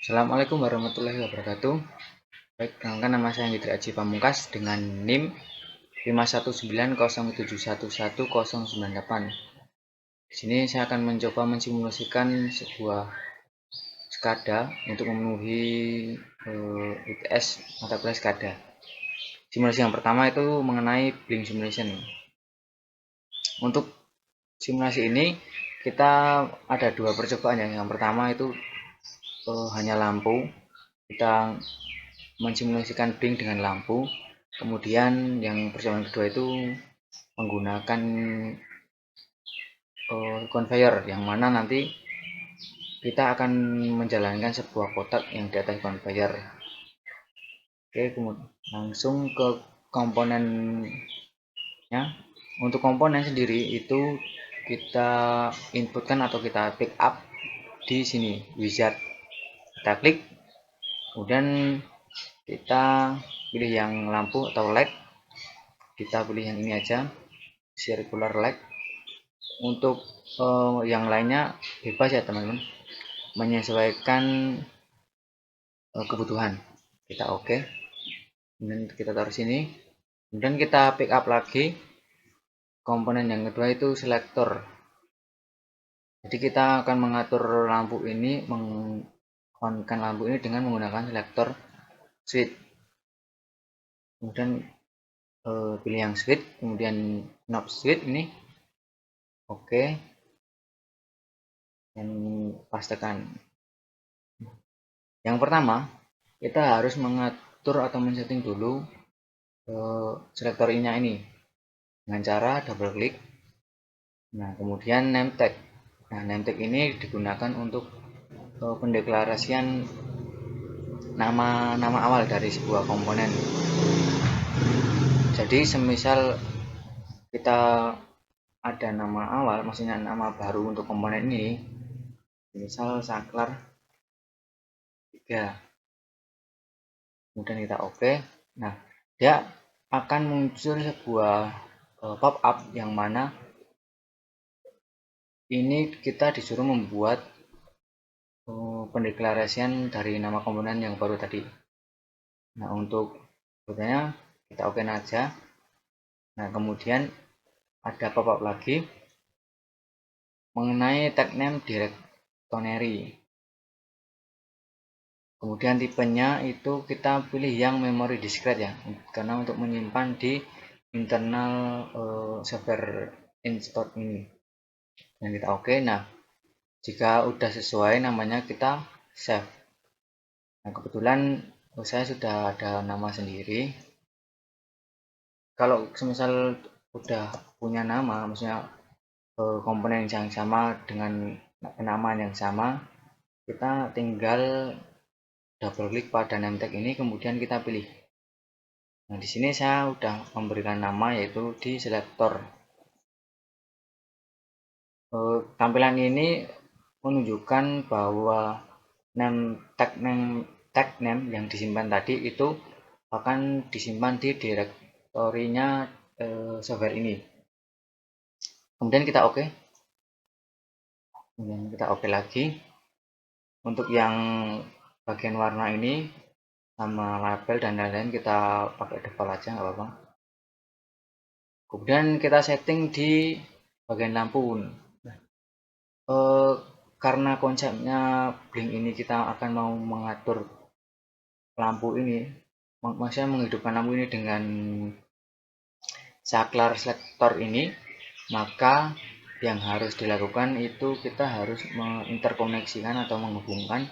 Assalamualaikum warahmatullahi wabarakatuh. Baik, perkenalkan nama saya Gidra Aji Pamungkas dengan NIM 51907111098. Di sini saya akan mencoba mensimulasikan sebuah SCADA untuk memenuhi UTS mata kuliah SCADA. Simulasi yang pertama itu mengenai Blink Simulation. Untuk simulasi ini kita ada dua percobaan ya. Yang pertama itu hanya lampu. Kita mensimulasikan blink dengan lampu. Kemudian yang percobaan kedua itu menggunakan conveyor, yang mana nanti kita akan menjalankan sebuah kotak yang di atas conveyor. Oke, kemudian langsung ke komponennya. Untuk komponen sendiri itu kita inputkan atau kita pick up di sini wizard. Kita klik, kemudian kita pilih yang lampu atau LED. Kita pilih yang ini aja, circular LED. Untuk yang lainnya bebas ya teman-teman, menyesuaikan kebutuhan. Kita oke, kemudian kita taruh sini, kemudian kita pick up lagi komponen yang kedua itu selektor. Jadi kita akan mengatur lampu ini, mengonkan lampu ini dengan menggunakan selektor switch. Kemudian pilih yang switch, kemudian knob switch ini oke, dan pastikan. Yang pertama, kita harus mengatur atau men-setting dulu selektor ini dengan cara double klik. Nah, kemudian name tag. Nah, name tag ini digunakan untuk pendeklarasian nama awal dari sebuah komponen. Jadi semisal kita ada nama awal, maksudnya nama baru untuk komponen ini, misal saklar 3, kemudian kita oke. Nah, dia akan muncul sebuah pop up yang mana ini kita disuruh membuat pendeklarasian dari nama komponen yang baru tadi. Nah, untuk berikutnya kita oke aja. Nah, kemudian ada pop up lagi mengenai tag name directory. Kemudian tipenya itu kita pilih yang memory discrete ya, karena untuk menyimpan di internal server install ini. Dan kita oke. Nah, jika udah sesuai namanya kita save. Nah, kebetulan saya sudah ada nama sendiri. Kalau semisal udah punya nama, maksudnya komponen yang sama dengan penamaan yang sama, kita tinggal double klik pada name tag ini, kemudian kita pilih. Nah, di sini saya udah memberikan nama yaitu di selektor. Tampilan ini menunjukkan bahwa tag name yang disimpan tadi itu akan disimpan di direktorinya software ini. Kemudian kita oke. Kemudian kita oke lagi. Untuk yang bagian warna ini sama label dan lain-lain kita pakai default aja, nggak apa-apa. Kemudian kita setting di bagian lampu. Karena konsepnya blink ini kita akan mau mengatur lampu ini, maksudnya menghidupkan lampu ini dengan saklar selektor ini, maka yang harus dilakukan itu kita harus menginterkoneksikan atau menghubungkan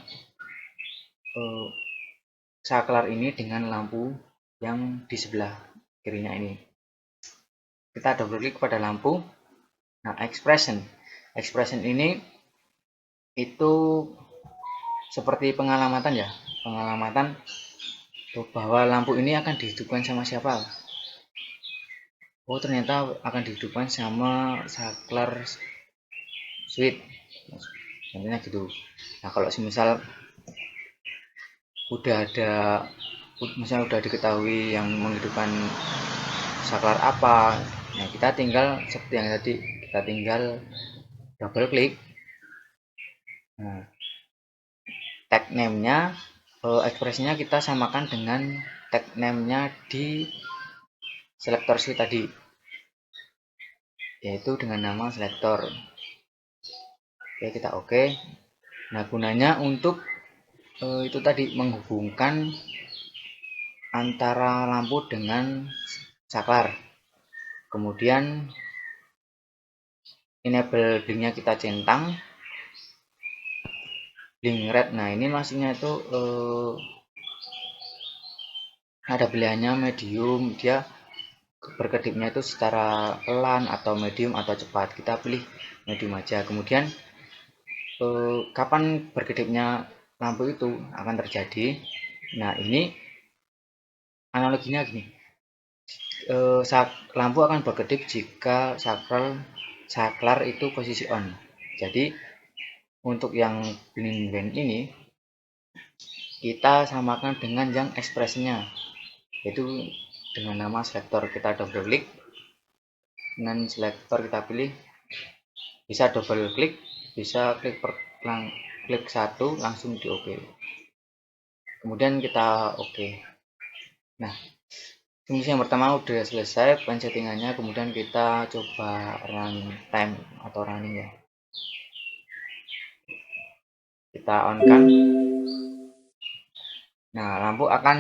saklar ini dengan lampu yang di sebelah kirinya ini. Kita double klik pada lampu. Nah, expression ini itu seperti pengalamatan ya, pengalamatan bahwa lampu ini akan dihidupkan sama siapa. Oh, ternyata akan dihidupkan sama saklar switch, contohnya gitu. Nah, kalau misal misalnya udah diketahui yang menghidupkan saklar apa, nah kita tinggal seperti yang tadi, kita tinggal double klik. Nah, tag name-nya ekspresinya kita samakan dengan tag name-nya di selektor sheet tadi, yaitu dengan nama selektor. Oke, kita oke. Nah, gunanya untuk itu tadi menghubungkan antara lampu dengan saklar. Kemudian enable blinknya kita centang, blink red. Nah, ini maksudnya itu ada pilihannya medium, dia berkedipnya itu secara pelan atau medium atau cepat. Kita pilih medium aja. Kemudian kapan berkedipnya lampu itu akan terjadi? Nah, ini analoginya gini, lampu akan berkedip jika saklar itu posisi on. Jadi untuk yang blind band ini kita samakan dengan yang ekspresinya, yaitu dengan nama selektor. Kita double klik dengan selektor, kita pilih, bisa double klik, bisa klik satu langsung di oke. Kemudian kita oke. Nah, fungsi yang pertama udah selesai pensettingannya. Kemudian kita coba run time atau running ya, kita on kan. Nah, lampu akan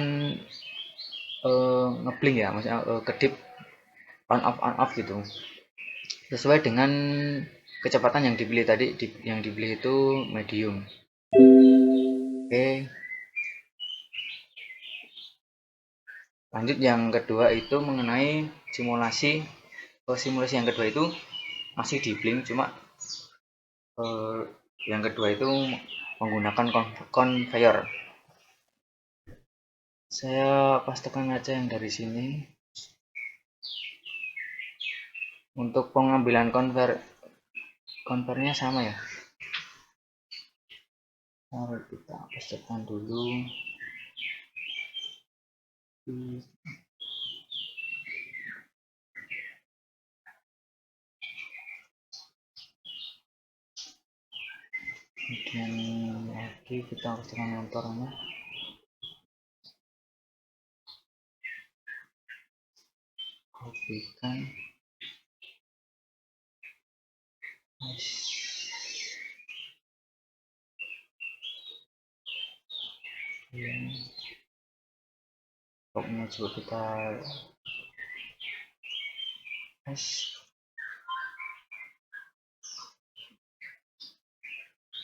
ngeblink ya, maksudnya kedip on off gitu, sesuai dengan kecepatan yang dipilih tadi. Yang dipilih itu medium. Oke, lanjut yang kedua itu mengenai simulasi. Simulasi yang kedua itu masih di blink, cuma yang kedua itu menggunakan conveyor. Saya pastikan aja yang dari sini. Untuk pengambilan convernya sama ya. Mari kita pastikan dulu. Kemudian lagi kita pastikan motornya. Kopikan. Pokoknya juga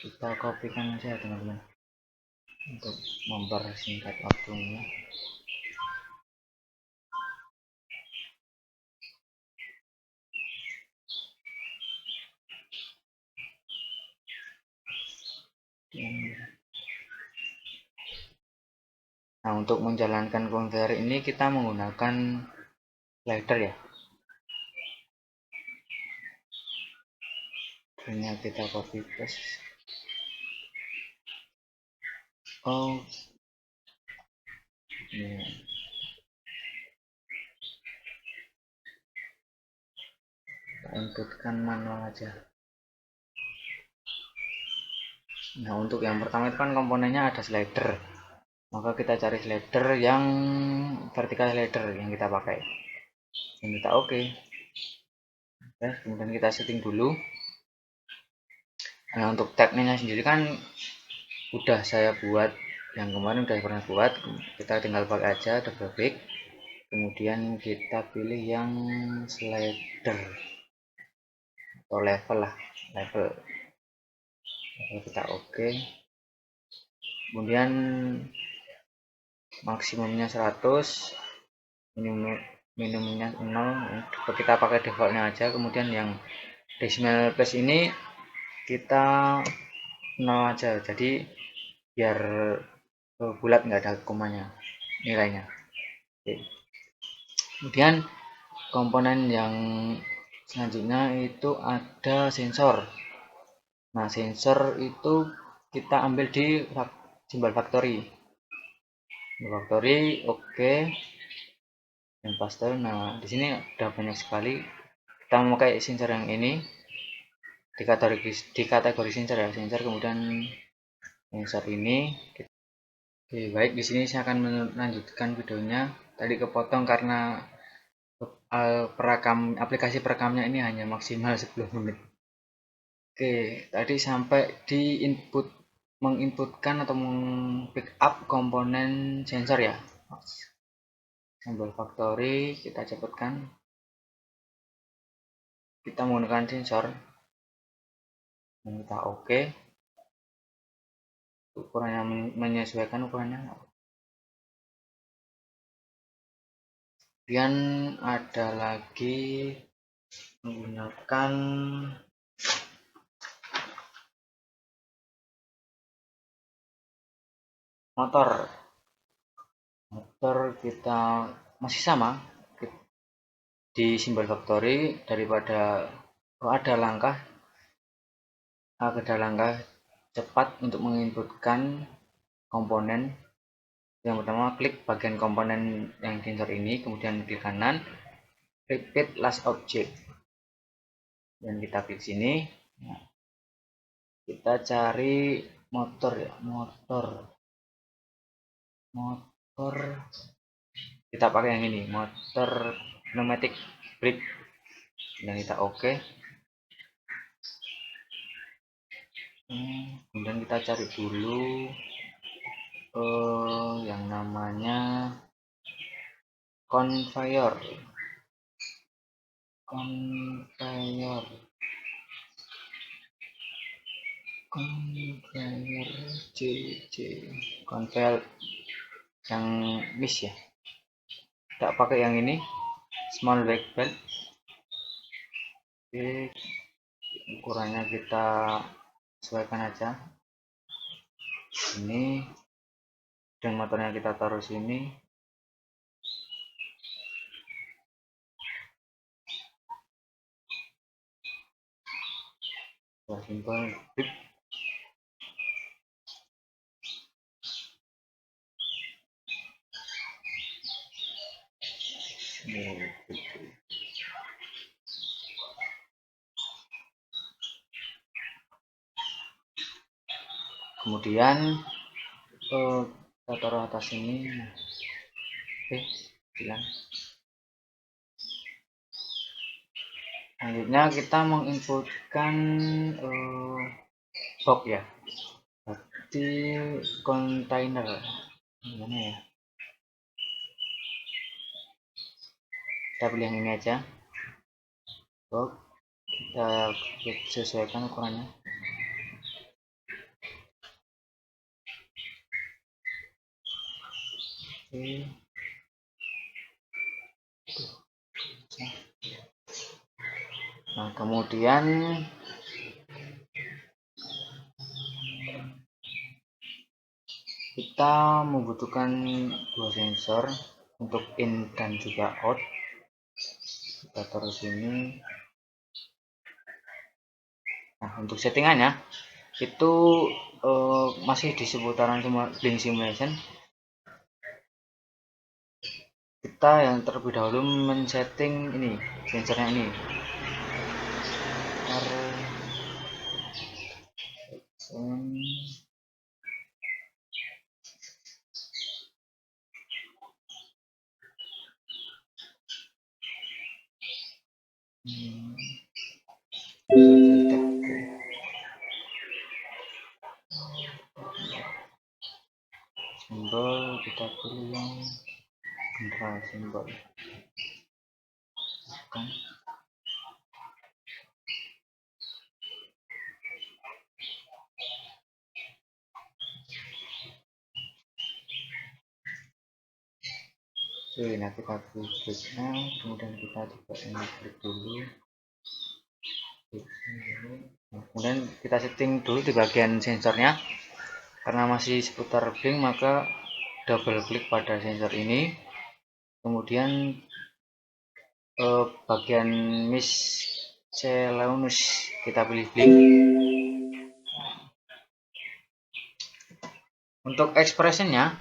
kita kopikan aja teman-teman untuk mempersingkat waktunya. Nah, untuk menjalankan conveyor ini kita menggunakan slider ya. Ini kita copy paste. Oh, ya. Kita inputkan manual aja. Nah, untuk yang pertama itu kan komponennya ada slider, maka kita cari slider yang vertical slider yang kita pakai, dan kita oke. Kemudian kita setting dulu. Nah, untuk tag-nya sendiri kan udah saya buat, yang kemarin udah pernah buat. Kita tinggal pakai aja, double klik, kemudian kita pilih yang slider atau level lah, level kita oke. Kemudian maksimumnya 100, minimumnya 0. Kita pakai defaultnya aja. Kemudian yang decimal place ini kita 0 aja, jadi biar bulat, nggak ada komanya nilainya. Oke. Kemudian komponen yang selanjutnya itu ada sensor. Nah, sensor itu kita ambil di simbol factory. Oke. Dan pastel. Nah, di sini udah banyak sekali. Kita memakai sensor yang ini di kategori sensor ya, sensor. Kemudian sensor ini. Oke, baik, di sini saya akan melanjutkan videonya. Tadi kepotong karena aplikasi perekamnya ini hanya maksimal 10 menit. Oke, tadi sampai di menginputkan atau pick up komponen sensor ya. Simbol factory kita cepatkan. Kita menggunakan sensor dan kita oke. Ukurannya menyesuaikan ukurannya. Kemudian ada lagi menggunakan motor kita masih sama di simbol factory daripada ada langkah cepat untuk menginputkan komponen. Yang pertama, klik bagian komponen yang sensor ini, kemudian klik kanan, repeat last object, dan kita klik sini. Nah, kita cari motor ya, motor kita pakai yang ini, motor pneumatic brake, dan kita oke. Kemudian kita cari dulu yang namanya conveyor conveyor yang miss ya, kita pakai yang ini, small back belt. Oke, ukurannya kita sesuaikan aja ini, dan motornya kita taruh sini. Simpel. Kemudian kita taruh atas ini. Oke, bilang. Selanjutnya kita menginputkan box ya, berarti kontainer. Gimana ya? Kita pilih yang ini aja. Box, kita sesuaikan ukurannya. Oke. Nah, kemudian kita membutuhkan dua sensor untuk in dan juga out. Kita taruh sini. Nah, untuk settingannya itu masih di seputaran Blink Simulation. Kita yang terlebih dahulu men-setting ini sensornya ini. Simbol kita pilih yang general simbol kan. Oke, nah kita kliknya, kemudian kita coba ini klik dulu. Nah, kemudian kita setting dulu di bagian sensornya, karena masih seputar blink maka double klik pada sensor ini, kemudian bagian miscellaneous kita pilih blink. Untuk expressionnya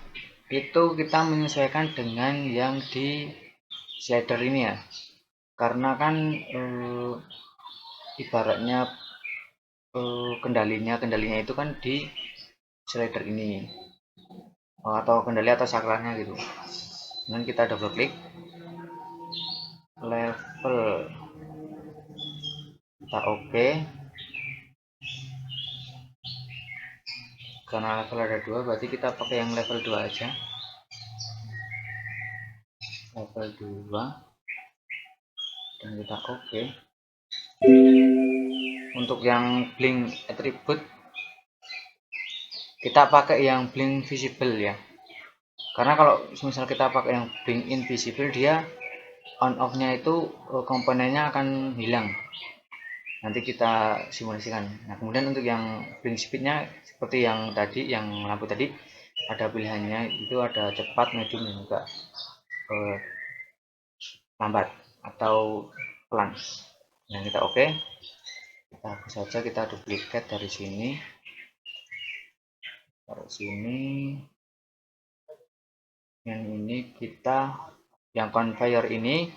itu kita menyesuaikan dengan yang di slider ini ya, karena kan ibaratnya kendalinya itu kan di slider ini atau kendali atau saklarnya gitu. Kemudian kita double klik level, kita oke. Karena level ada 2 berarti kita pakai yang level 2 aja, level 2, dan kita oke. Untuk yang blink attribute kita pakai yang blink visible ya, karena kalau misal kita pakai yang blink invisible dia on off nya itu komponennya akan hilang. Nanti kita simulasikan. Nah kemudian untuk yang blink speednya seperti yang tadi, yang lampu tadi ada pilihannya, itu ada cepat, medium, dan juga lambat atau pelan. Nah kita oke. Kita hapus saja, kita duplikat dari sini, taruh sini. Yang ini kita, yang conveyor ini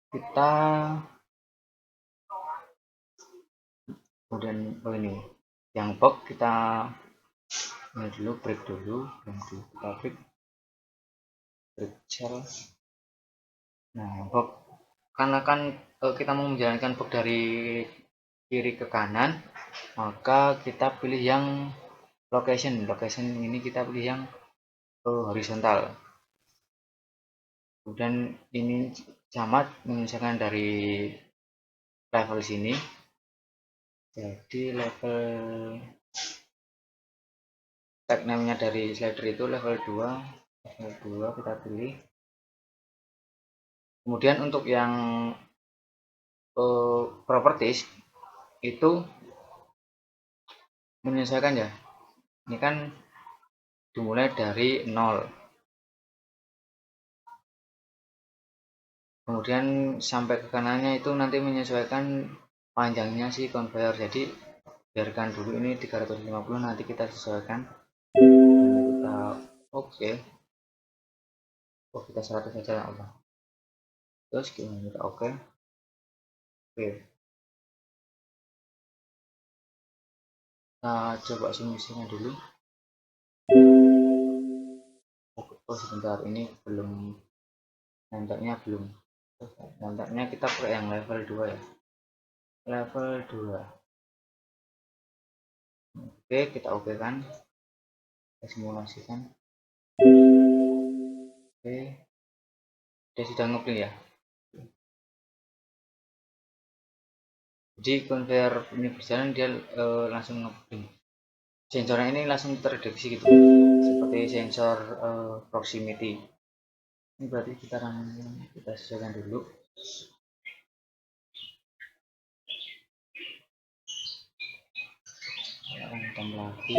kita kemudian ini yang box kita ini dulu, break dulu, kita break shell. Nah box, karena kan kita mau menjalankan box dari kiri ke kanan, maka kita pilih yang location ini kita pilih yang horizontal. Kemudian ini sama menyesuaikan dari level sini, jadi level tag namanya dari slider itu level 2 kita pilih. Kemudian untuk yang properties itu menyesuaikan ya, ini kan dimulai dari 0, kemudian sampai ke kanannya itu nanti menyesuaikan panjangnya si conveyor, jadi biarkan dulu ini 350, nanti kita sesuaikan. Kita oke. Oh kita 100 saja apa, terus gimana, kita oke. Kita coba simulasinya dulu. Oh sebentar, ini belum, nantinya belum, nantinya kita pakai yang level 2 ya, level 2. Oke kita oke kan, kita simulasikan. Oke dia sudah ngeplay ya, jadi conveyor ini berjalan dia langsung ngeplay, sensornya ini langsung terdeteksi gitu, seperti sensor proximity. Ini berarti kita sesuaikan dulu. Random lagi.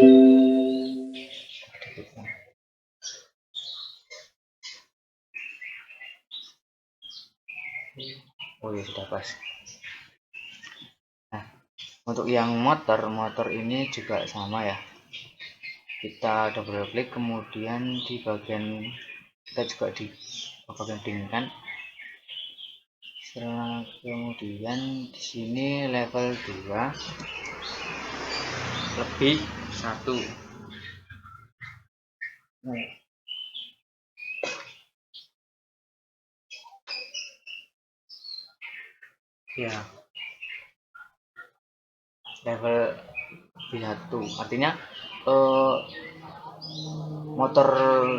Oh ya sudah pas. Nah untuk yang motor ini juga sama ya, kita double klik, kemudian di bagian kita juga di bagian dinginkan. Setelah kemudian di sini level 2 lebih 1. Ya level B1 artinya motor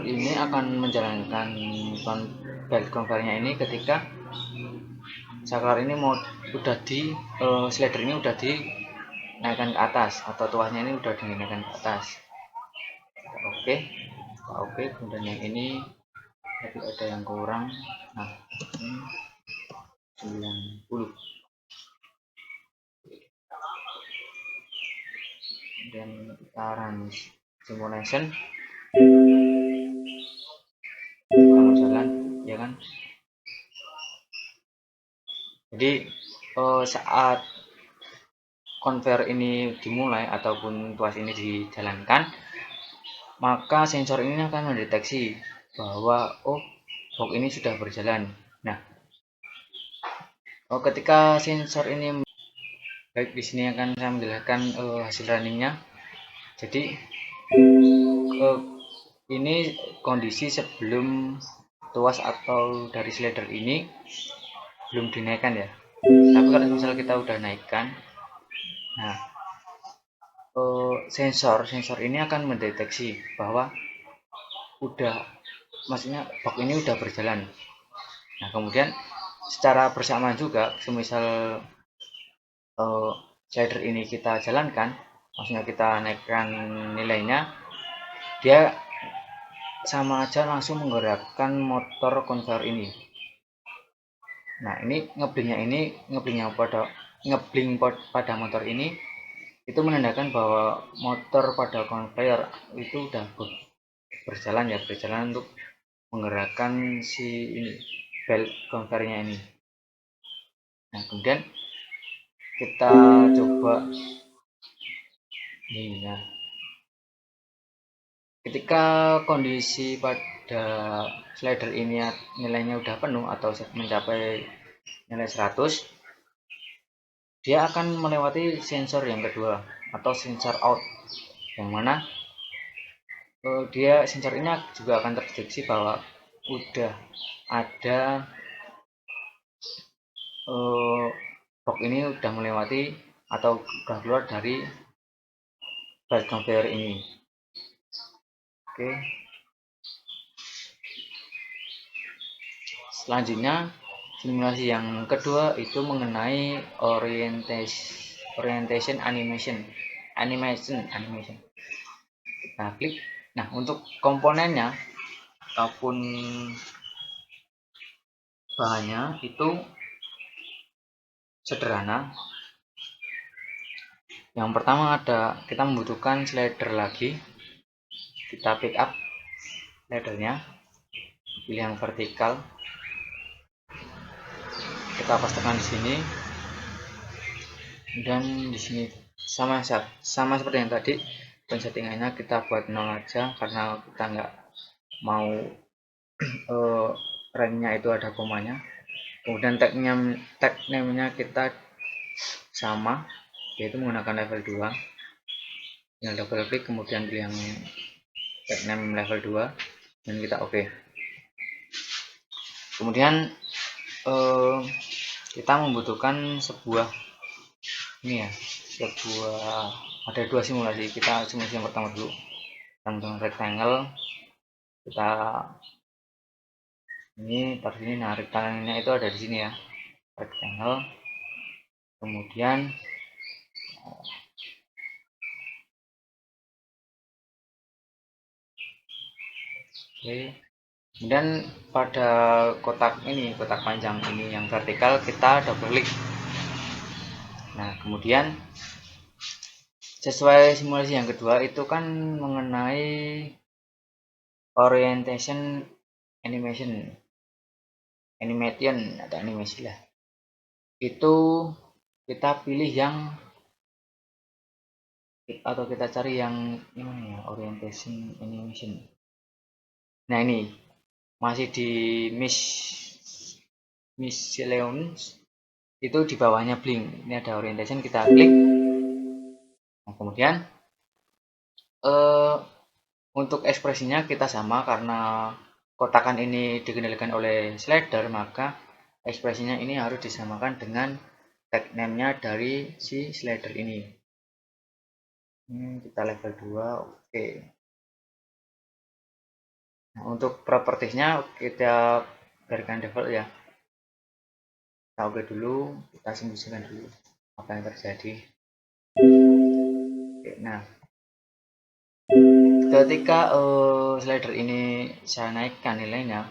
ini akan menjalankan belt conveyornya ini ketika saklar ini mau udah di slider ini udah dinaikkan ke atas, atau tuahnya ini udah dinaikkan ke atas. Oke, kemudian yang ini tapi ada yang kurang. Nah ini 90, dan kita run simulation, kalau jalan ya kan. Jadi saat conveyor ini dimulai ataupun tuas ini dijalankan, maka sensor ini akan mendeteksi bahwa oh box ini sudah berjalan. Nah Ketika sensor ini, baik di sini akan saya menjelaskan hasil runningnya. Jadi ini kondisi sebelum tuas atau dari slider ini belum dinaikkan ya. Tapi kalau misal kita udah naikkan, nah sensor ini akan mendeteksi bahwa maksudnya box ini udah berjalan. Nah kemudian secara bersamaan juga, semisal slider ini kita jalankan, maksudnya kita naikkan nilainya, dia sama aja langsung menggerakkan motor konveyor ini. Nah ini ngebling pada motor ini, itu menandakan bahwa motor pada konveyor itu udah berjalan untuk menggerakkan si ini belt konveyornya ini. Nah kemudian kita coba ini. Nah ketika kondisi pada slider ini nilainya udah penuh atau mencapai nilai 100, dia akan melewati sensor yang kedua atau sensor out, yang mana sensor ini juga akan terdeteksi bahwa udah ada box ini udah melewati atau udah keluar dari belt conveyor ini. Oke. Selanjutnya simulasi yang kedua itu mengenai orientation animation. Kita klik. Nah untuk komponennya ataupun bahannya itu sederhana. Yang pertama kita membutuhkan slider lagi. Kita pick up slidernya, pilih yang vertikal, kita pastikan di sini, dan di sini sama seperti yang tadi. Settingannya kita buat 0 aja karena kita nggak mau ranknya itu ada komanya. Kemudian tag name-nya kita sama, yaitu menggunakan level 2. Tinggal double klik, kemudian pilih yang tag name level 2 dan kita oke. Kemudian kita membutuhkan ada dua simulasi. Kita simulasi yang pertama dulu, dengan rectangle. Kita taruh sini. Nah rectangle-nya itu ada di sini ya, rectangle. Kemudian kemudian pada kotak panjang ini yang vertikal kita double klik. Nah kemudian sesuai simulasi yang kedua itu kan mengenai orientation animation atau animasi lah. Itu kita pilih yang, atau kita cari yang ini ya, orientation animation. Nah ini masih di miscellaneous, itu di bawahnya blink. Ini ada orientation, kita klik. Nah kemudian untuk ekspresinya kita sama, karena kotakan ini dikendalikan oleh slider, maka ekspresinya ini harus disamakan dengan tag name-nya dari si slider ini. Kita level 2, oke. Nah, untuk propertiesnya kita berikan default ya. Kita oke dulu, kita simulasikan dulu apa yang terjadi. Oke, nah ketika slider ini saya naikkan nilainya,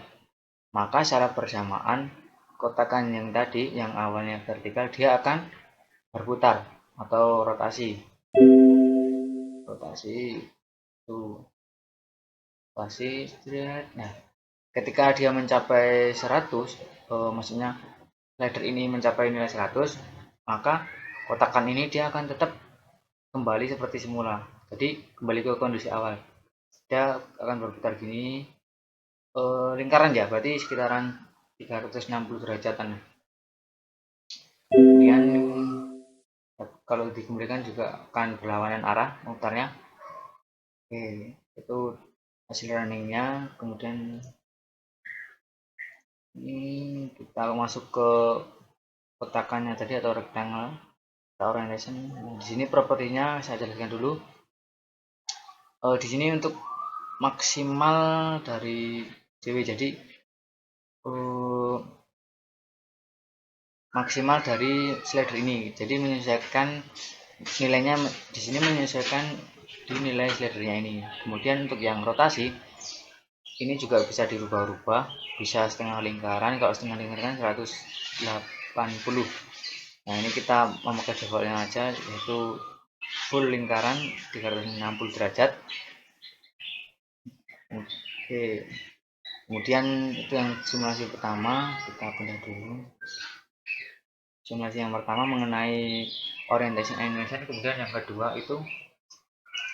maka secara bersamaan kotakan yang tadi yang awalnya vertikal dia akan berputar atau rotasi tuh, rotasi. Nah ketika dia mencapai 100, maksudnya slider ini mencapai nilai 100, maka kotakan ini dia akan tetap kembali seperti semula, jadi kembali ke kondisi awal. Dia akan berputar gini, lingkaran ya, berarti sekitaran 360 derajatan. kalau dikembalikan juga akan berlawanan arah mutarnya. Oke, itu hasil runningnya. Kemudian ini kita masuk ke kotakannya tadi atau rectangle orientation. Di sini propertinya saya jelaskan dulu. Di sini untuk maksimal dari JW, jadi maksimal dari slider ini, jadi menyesuaikan nilainya di sini, menyesuaikan di nilai slidernya ini. Kemudian untuk yang rotasi ini juga bisa dirubah-rubah, bisa setengah lingkaran. Kalau setengah lingkaran 180. Nah, ini kita memakai defaultnya aja, yaitu full lingkaran 360 derajat. Oke, kemudian itu yang simulasi pertama. Kita pindah dulu. Simulasi yang pertama mengenai orientation animation. Kemudian yang kedua itu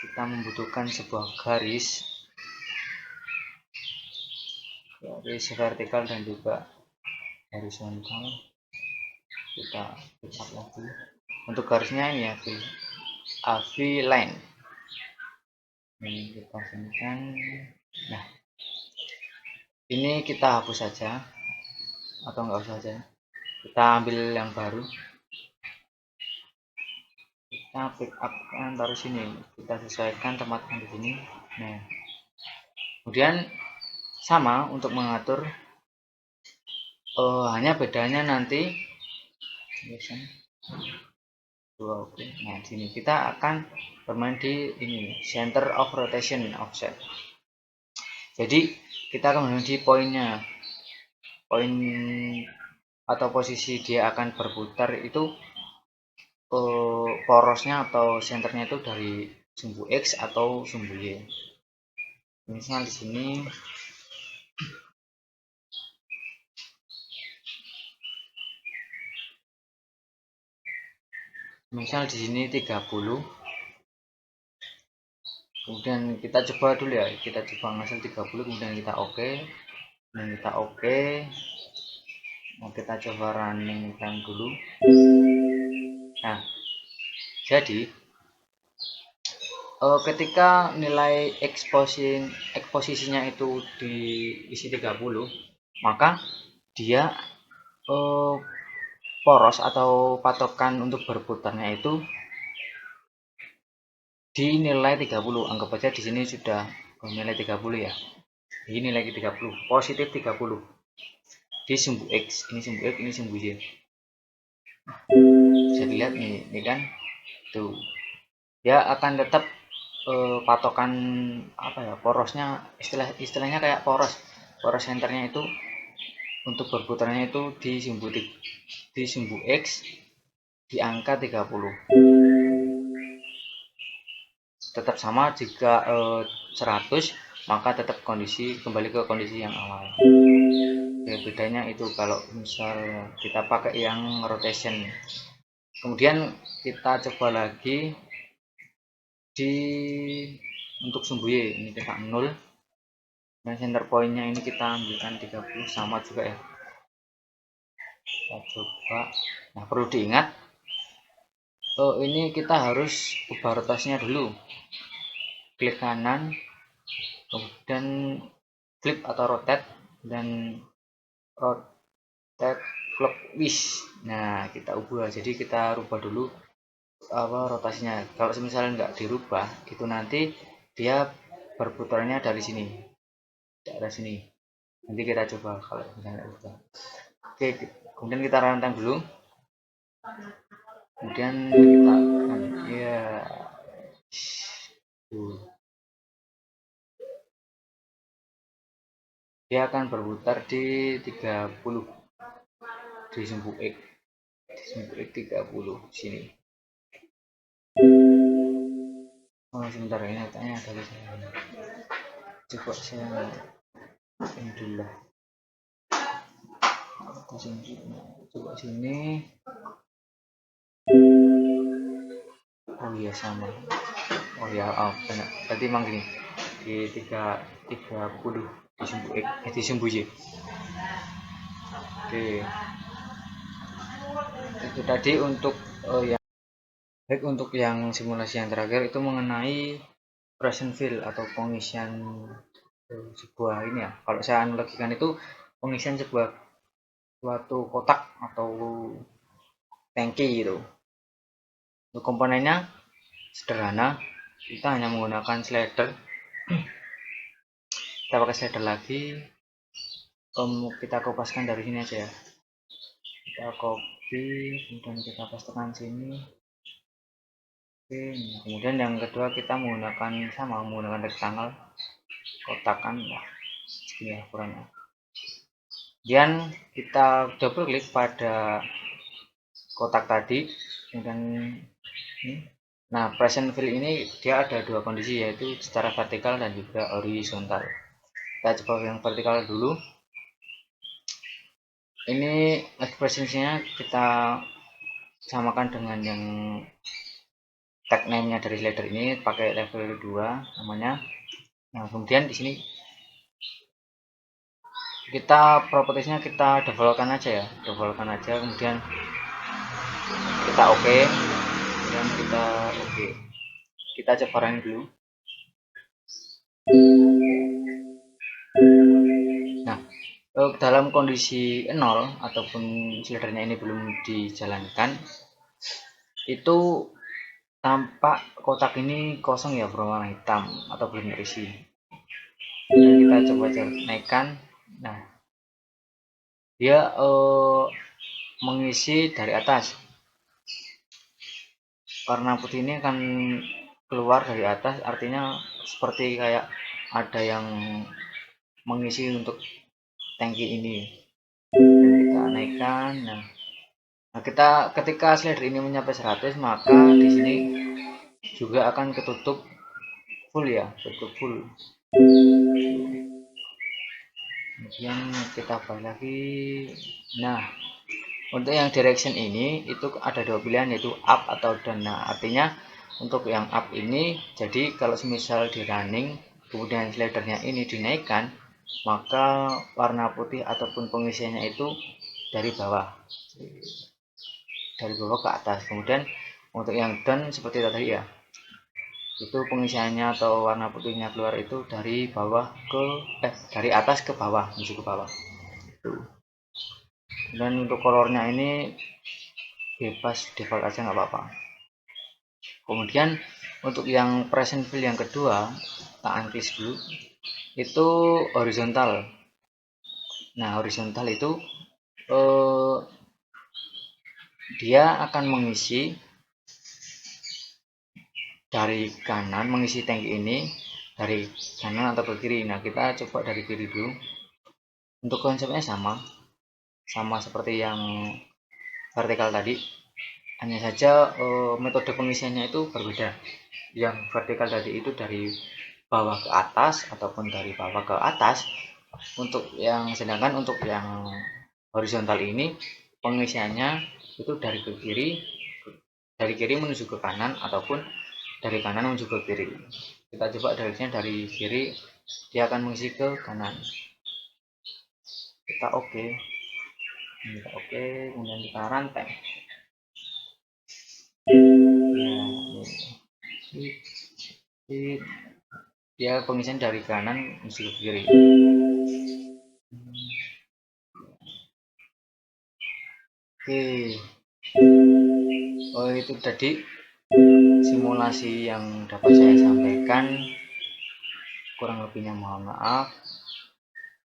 kita membutuhkan sebuah garis vertikal dan juga horizontal. Kita backup lagi. Untuk garisnya ini ya, AV line. Ini kita sinikan. Nah, ini kita hapus saja atau enggak usah saja. Kita ambil yang baru. Kita pick up taruh sini. Kita sesuaikan tempatkan di sini. Nah, kemudian sama untuk mengatur, hanya bedanya nanti oke. Nah, di sini kita akan bermain di ini center of rotation offset. Jadi kita akan bermain di poinnya, poin atau posisi dia akan berputar itu, porosnya atau senternya itu dari sumbu X atau sumbu Y. Misal di sini misal di sini 30. Kemudian kita coba dulu ya, kita coba ngasal 30, kemudian kita oke, dan kita oke. Nah, kita coba running time dulu. Nah, jadi ketika nilai eksposisinya itu diisi 30, maka dia poros atau patokan untuk berputarnya itu di nilai 30. Anggap aja di sini sudah nilai 30 ya. Ini nilai 30, positif 30 di sumbu X. Ini sumbu X, ini sumbu Y. Bisa dilihat nih, ini kan tuh. Dia akan tetap patokan apa ya, porosnya, istilahnya kayak poros senternya itu untuk berputarnya itu di sumbu X di angka 30. Tetap sama jika 100, maka tetap kembali ke kondisi yang awal. Oke, bedanya itu kalau misal kita pakai yang rotation. Kemudian kita coba lagi untuk sumbu Y, ini kita 0, dan center pointnya ini kita ambilkan 30, sama juga ya. Kita coba. Nah, perlu diingat, ini kita harus ubah rotasinya dulu. Klik kanan, kemudian flip atau rotate, dan rotate clockwise. Nah, kita ubah, jadi kita rubah dulu rotasinya. Kalau misalnya nggak dirubah, itu nanti dia berputarnya dari sini, daerah sini. Nanti kita coba kalau misalnya ubah. Oke, kemudian kita rantang dulu. Kemudian kita ya dia akan berputar di 30 di sumbu X. Di sumbu X 30 sini. Sebentar, ini katanya ada tulisannya. Coba saya ini dulu lah. Coba sini. Oh iya, sama. Oh ya, benar. Berarti emang gini. Di 30 di sumbu X, di sumbu Y. Oke. Itu tadi untuk yang Baik, untuk yang simulasi yang terakhir itu mengenai present fill atau pengisian sebuah ini ya. Kalau saya analogikan itu pengisian sebuah suatu kotak atau tangki gitu. Untuk komponennya sederhana, kita hanya menggunakan slider. Kita pakai slider lagi, kita kopaskan dari sini aja ya. Kita copy, kemudian kita pastekan sini. Oke, nah, kemudian yang kedua kita menggunakan rectangle, kotakan ya, segini ya ukurannya. Kemudian kita double klik pada kotak tadi, kemudian ini. Nah, present fill ini dia ada dua kondisi, yaitu secara vertikal dan juga horizontal. Kita coba yang vertikal dulu. Ini ekspresinya kita samakan dengan yang tag name-nya dari slider ini, pakai level 2 namanya. Nah, kemudian di sini kita propertiesnya kita defaultkan aja ya, kemudian kita oke, kemudian kita oke. Kita coba run dulu. Nah, dalam kondisi 0 ataupun slidernya ini belum dijalankan, itu tampak kotak ini kosong ya, berwarna hitam atau belum terisi. Nah, kita coba naikkan. Nah, dia mengisi dari atas. Warna putih ini akan keluar dari atas, artinya seperti kayak ada yang mengisi untuk tangki ini. Dan kita naikkan. Nah, kita ketika slider ini mencapai 100, maka di sini juga akan ketutup full ya, tutup full. Kemudian kita balik lagi. Nah, untuk yang direction ini itu ada dua pilihan, yaitu up atau down. Nah, artinya untuk yang up ini, jadi kalau semisal di running kemudian slidernya ini dinaikkan, maka warna putih ataupun pengisiannya itu dari bawah ke atas. Kemudian untuk yang down seperti tadi ya, itu pengisiannya atau warna putihnya keluar itu dari bawah ke dari atas ke bawah, menuju ke bawah. Dan untuk colornya ini bebas, default aja nggak apa-apa. Kemudian untuk yang present fill yang kedua, kita unclick dulu, itu horizontal. Nah, horizontal itu dia akan mengisi dari kanan, mengisi tangki ini dari kanan atau ke kiri. Nah, kita coba dari kiri dulu. Untuk konsepnya sama seperti yang vertikal tadi, hanya saja metode pengisiannya itu berbeda. Yang vertikal tadi itu dari bawah ke atas ataupun dari bawah ke atas. Sedangkan untuk yang horizontal ini pengisiannya itu dari kiri menuju ke kanan ataupun dari kanan menuju ke kiri. Kita coba dari kiri, dia akan mengisi ke kanan. Kita oke, kemudian kita runtime. Ya, pengisian dari kanan menuju ke kiri. Oke, itu tadi simulasi yang dapat saya sampaikan. Kurang lebihnya mohon maaf.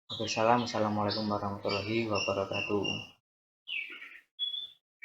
Assalamualaikum warahmatullahi wabarakatuh.